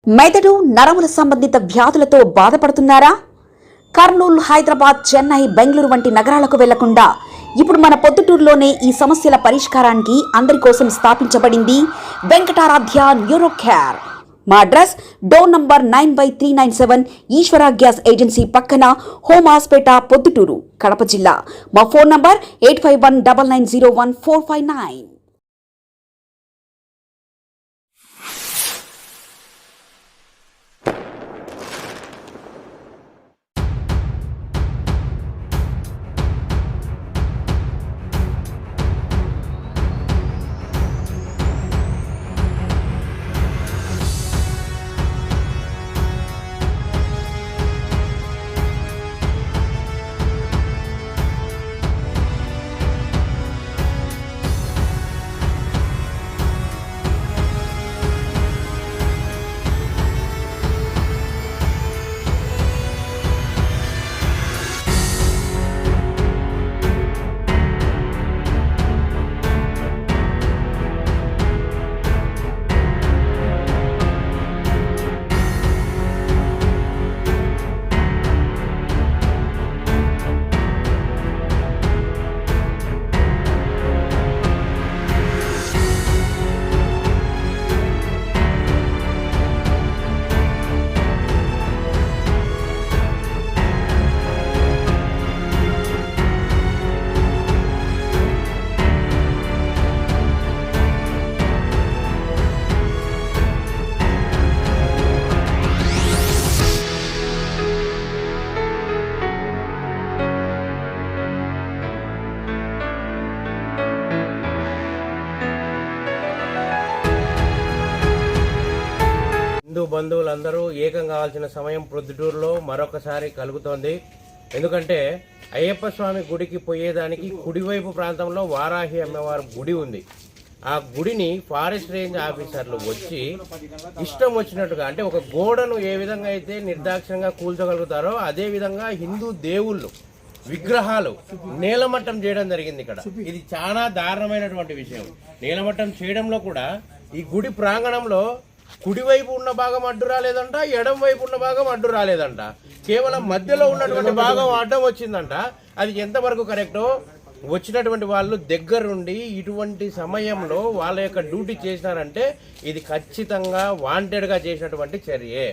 మెదడు నరముల సంబంధిత వ్యాధులతో బాధపడుతున్నారా? కర్నూలు, హైదరాబాద్, చెన్నై, బెంగళూరు వంటి నగరాలకు వెళ్లకుండా ఇప్పుడు మన పొద్దుటూరులోనే ఈ సమస్యల పరిష్కారానికి అందరి కోసం స్థాపించబడింది వెంకటారాధ్య న్యూరో కేర్. మా అడ్రస్ డోర్ నంబర్ 9/397 ఈశ్వర గ్యాస్ ఏజెన్సీ పక్కన, హోమాస్పేట, పొద్దుటూరు, కడప జిల్లా. మా ఫోన్ నంబర్ 8519901459. హిందూ బంధువులందరూ ఏకం కావాల్సిన సమయం ప్రొద్దుటూరులో మరొకసారి కలుగుతోంది. ఎందుకంటే అయ్యప్ప స్వామి గుడికి పోయేదానికి కుడివైపు ప్రాంతంలో వారాహి అమ్మవారి గుడి ఉంది. ఆ గుడిని ఫారెస్ట్ రేంజ్ ఆఫీసర్లు వచ్చి ఇష్టం వచ్చినట్టుగా, అంటే ఒక గోడను ఏ విధంగా అయితే నిర్దాక్షిణ్యంగా కూల్చగలుగుతారో అదే విధంగా హిందూ దేవుళ్ళు విగ్రహాలు నేలమట్టం చేయడం జరిగింది ఇక్కడ. ఇది చాలా దారుణమైనటువంటి విషయం. నేలమట్టం చేయడంలో కూడా ఈ గుడి ప్రాంగణంలో కుడివైపు ఉన్న భాగం అడ్డు రాలేదంట, ఎడం వైపు ఉన్న భాగం అడ్డు రాలేదంట. కేవలం మధ్యలో ఉన్నటువంటి భాగం అడ్డం వచ్చిందంట. అది ఎంతవరకు కరెక్టో వచ్చినటువంటి వాళ్ళు దగ్గరుండి ఇటువంటి సమయంలో వాళ్ళ యొక్క డ్యూటీ చేసినారంటే ఇది ఖచ్చితంగా వాంటెడ్గా చేసినటువంటి చర్యే.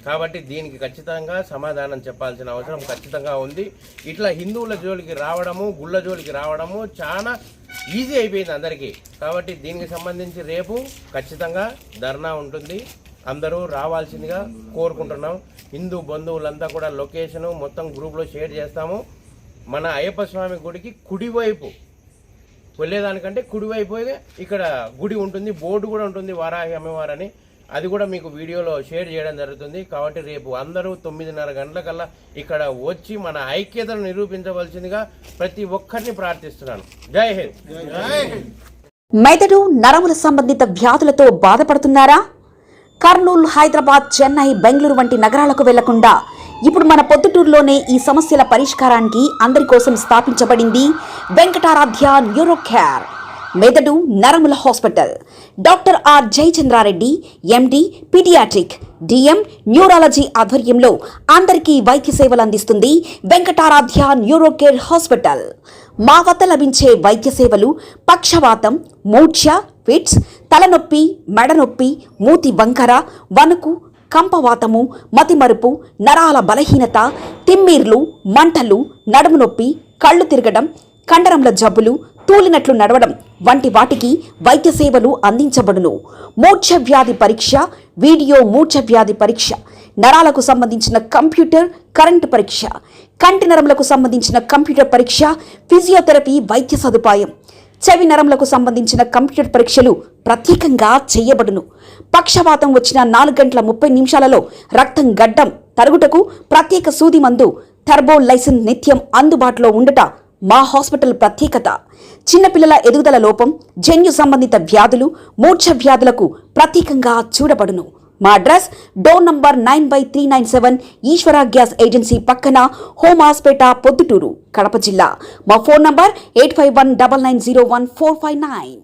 కాబట్టి దీనికి ఖచ్చితంగా సమాధానం చెప్పాల్సిన అవసరం ఖచ్చితంగా ఉంది. ఇట్లా హిందువుల జోలికి రావడము, గుళ్ళ జోలికి రావడము చాలా ఈజీ అయిపోయింది అందరికీ. కాబట్టి దీనికి సంబంధించి రేపు ఖచ్చితంగా ధర్నా ఉంటుంది. అందరూ రావాల్సిందిగా కోరుకుంటున్నాం. హిందూ బంధువులంతా కూడా లొకేషను మొత్తం గ్రూప్లో షేర్ చేస్తాము. మన అయ్యప్ప స్వామి గుడికి కుడివైపు వెళ్ళేదానికంటే కుడివైపు ఇక్కడ గుడి ఉంటుంది, బోర్డు కూడా ఉంటుంది వారాహి అమ్మవారని. అది కూడా మీకు వీడియోలో షేర్ చేయడం జరుగుతుంది. కాబట్టి రేపు అందరూ 9:30 గంటలకల్లా ఇక్కడ వచ్చి మన ఐక్యతను నిరూపించవలసిందిగా ప్రతి ఒక్కరిని ప్రార్థిస్తున్నాను. జై హింద్. మెదడు నరముల సంబంధిత వ్యాధులతో బాధపడుతున్నారా? కర్నూలు, హైదరాబాద్, చెన్నై, బెంగళూరు వంటి నగరాలకు వెళ్లకుండా ఇప్పుడు మన పొద్దుటూరులోనే ఈ సమస్యల పరిష్కారానికి అందరి కోసం స్థాపించబడింది వెంకటారాధ్య న్యూరో కేర్. మెదడు నరముల hospital. Doctor R Jayachandra Reddy, MD, paediatric, DM, neurology ఆధ్వర్యంలో అందరికీ వైద్య సేవలు అందిస్తుంది వెంకటారాధ్య న్యూరో కేర్ హాస్పిటల్. మా వద్ద లభించే వైద్య సేవలు పక్షవాతం, మూర్ఛ, ఫిట్స్, తలనొప్పి, మెడనొప్పి, మూతి వంకర, వణుకు, కంపవాతము, మతిమరుపు, నరాల బలహీనత, తిమ్మిర్లు, మంటలు, నడుము నొప్పి, కళ్ళు తిరగడం, కండరంల జబ్బులు, తూలినట్లు నడవడం వంటి వాటికి వైద్య సేవలు అందించబడును. మూర్ఛ వ్యాధి పరీక్ష, వీడియో మూర్ఛ వ్యాధి పరీక్ష, నరాలకు సంబంధించిన కంప్యూటర్ కరెంటు పరీక్ష, కంటి నరములకు సంబంధించిన కంప్యూటర్ పరీక్ష, ఫిజియోథెరపీ వైద్య సదుపాయం, చెవి నరములకు సంబంధించిన కంప్యూటర్ పరీక్షలు ప్రత్యేకంగా చేయబడును. పక్షవాతం వచ్చిన 4 గంటల 30 నిమిషాలలో రక్తం గడ్డం తరుగుటకు ప్రత్యేక సూది మందు థర్బోలైసిన్ నిత్యం అందుబాటులో ఉండుట మా హాస్పిటల్ ప్రత్యేకత. చిన్నపిల్లల ఎదుగుదల లోపం, జన్యు సంబంధిత వ్యాధులు, మూర్ఛ వ్యాధులకు ప్రత్యేకంగా చూడబడును. మా అడ్రస్ డోర్ నంబర్ 9/397 ఈశ్వర గ్యాస్ ఏజెన్సీ పక్కన, హోమాస్పేట, పొద్దుటూరు, కడప జిల్లా. మా ఫోన్ నంబర్ 8519901459.